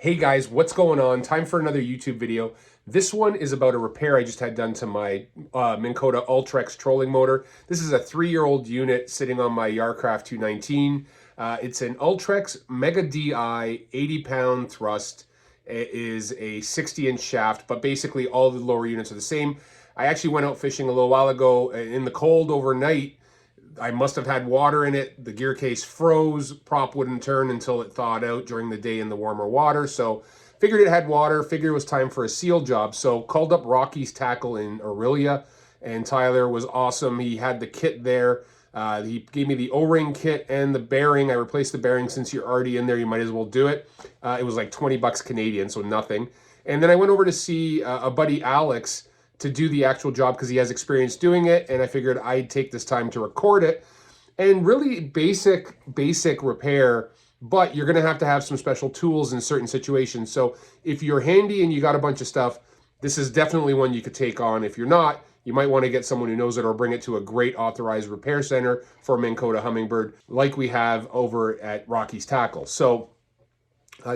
Hey guys, what's going on? Time for another YouTube video. This one is about a repair I just had done to my Minnkota Ultrex trolling motor. This is a 3-year-old unit sitting on my Yarcraft 219. It's an Ultrex Mega DI 80-pound thrust. It is a 60-inch shaft, but basically all the lower units are the same. I actually went out fishing a little while ago in the cold overnight. I must have had water in it. The gear case froze. Prop wouldn't turn until it thawed out during the day in the warmer water. So figured it had water, figured it was time for a seal job. So called up Rocky's Tackle in Aurelia, and Tyler was awesome. He had the kit there. He gave me the O-ring kit and the bearing. I replaced the bearing. Since you're already in there, you might as well do it. It was like 20 bucks Canadian, so nothing. And then I went over to see a buddy, Alex, to do the actual job because he has experience doing it, and I figured I'd take this time to record it. And really basic repair, but you're gonna have to have some special tools in certain situations. So if you're handy and you got a bunch of stuff, this is definitely one you could take on. If you're not, you might want to get someone who knows it or bring it to a great authorized repair center for Minnkota Hummingbird like we have over at Rocky's Tackle. So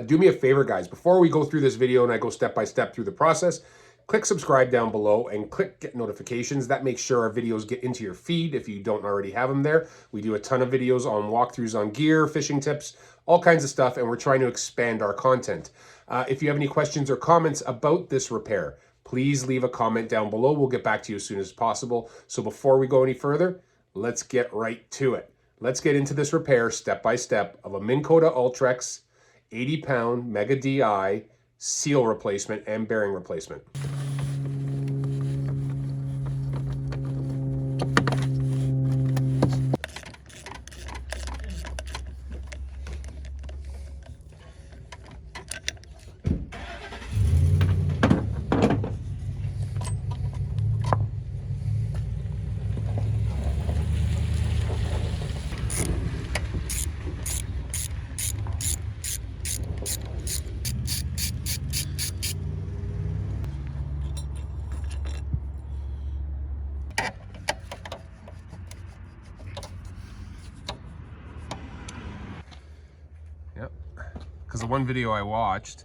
do me a favor, guys, before we go through this video and I go step by step through the process, click subscribe down below and click get notifications. That makes sure our videos get into your feed if you don't already have them there. We do a ton of videos on walkthroughs on gear, fishing tips, all kinds of stuff, and we're trying to expand our content. If you have any questions or comments about this repair, please leave a comment down below. We'll get back to you as soon as possible. So before we go any further, let's get right to it. Let's get into this repair step by step of a Minnkota Ultrex 80-pound Mega DI seal replacement and bearing replacement. Yep, because the one video I watched,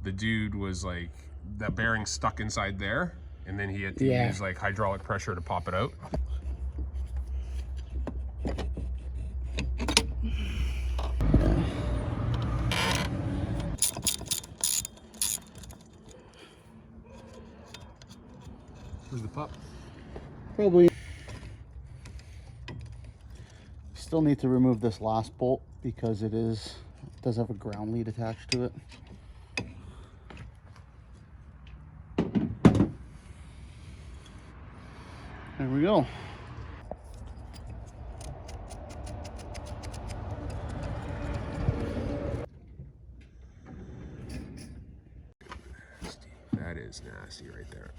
the dude was like, that bearing stuck inside there, and then he had to use like hydraulic pressure to pop it out. Where's the pup? Probably. Still need to remove this last bolt because it does have a ground lead attached to it. There we go. That is nasty right there.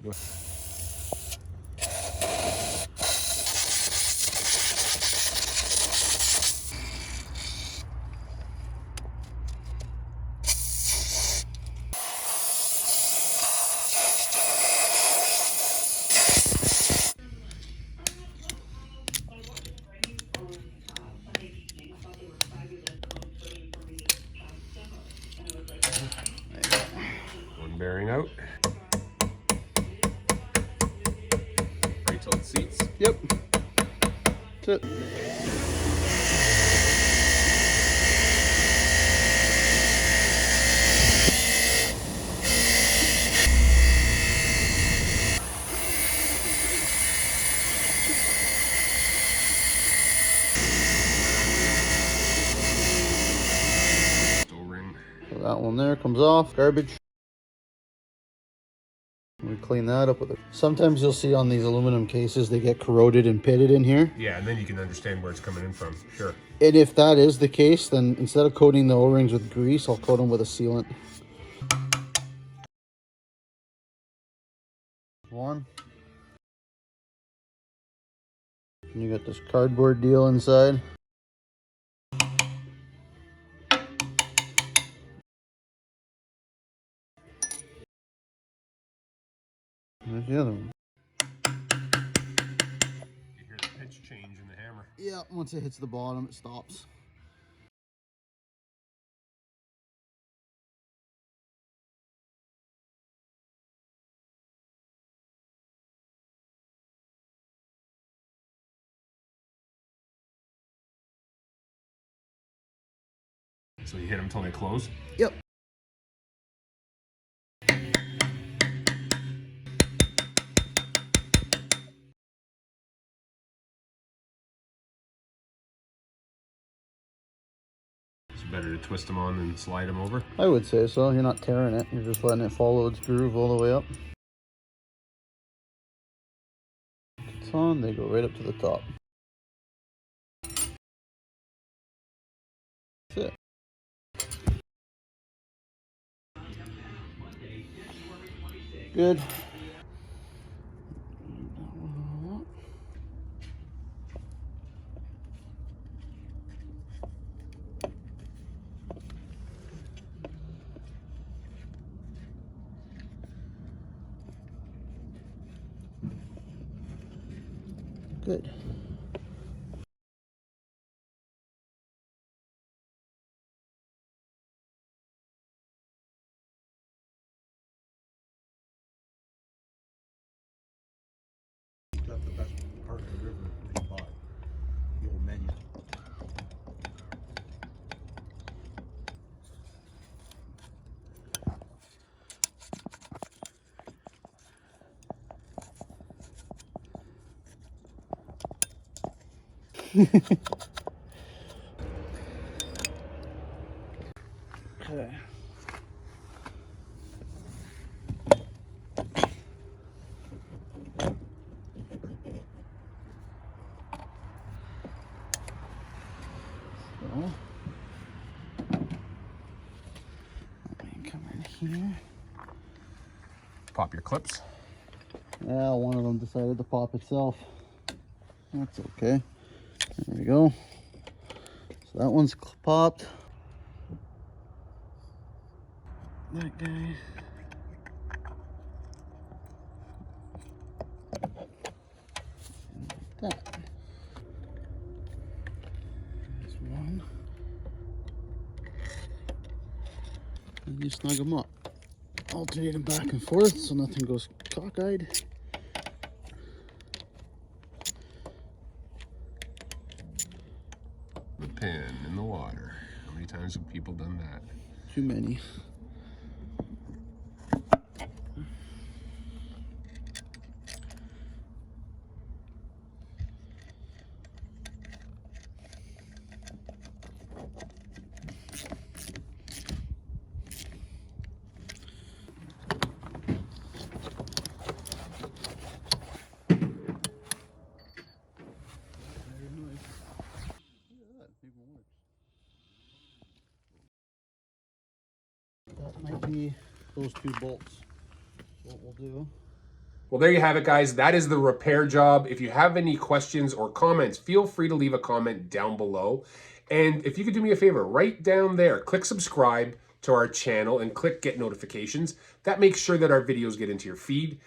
Go ahead. One bearing out. Wait till it seats. Yep. That's it. So that one there comes off, garbage. We clean that up with it. Sometimes you'll see on these aluminum cases, they get corroded and pitted in here. Yeah, and then you can understand where it's coming in from, sure. And if that is the case, then instead of coating the O-rings with grease, I'll coat them with a sealant. One. And you got this cardboard deal inside. There's the other one. You hear the pitch change in the hammer. Yeah, once it hits the bottom, it stops. So you hit them until they close? Yep. It's better to twist them on than slide them over? I would say so. You're not tearing it. You're just letting it follow its groove all the way up. It's on, they go right up to the top. That's it. Good. Good. That's the best part of the river we bought. The old menu. Okay. So, let me come in here. Pop your clips. Yeah, one of them decided to pop itself. That's okay. There we go. So that one's popped. That guy. And like that. There's one. And you snug them up. Alternate them back and forth so nothing goes cockeyed. The pin in the water. How many times have people done that? Too many. That might be those two bolts. What we'll do. Well, there you have it, guys. That is the repair job. If you have any questions or comments, feel free to leave a comment down below. And if you could do me a favor, right down there, click subscribe to our channel and click get notifications. That makes sure that our videos get into your feed.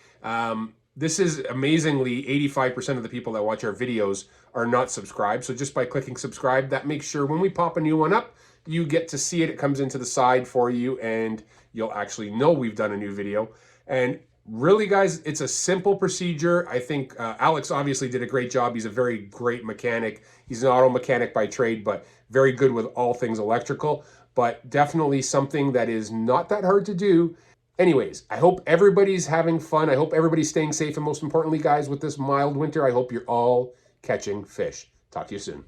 This is amazingly 85% of the people that watch our videos are not subscribed. So just by clicking subscribe, that makes sure when we pop a new one up, you get to see it. It comes into the side for you and you'll actually know we've done a new video. And really, guys, it's a simple procedure. I think Alex obviously did a great job. He's a very great mechanic. He's an auto mechanic by trade, but very good with all things electrical. But definitely something that is not that hard to do. Anyways, I hope everybody's having fun. I hope everybody's staying safe. And most importantly, guys, with this mild winter, I hope you're all catching fish. Talk to you soon.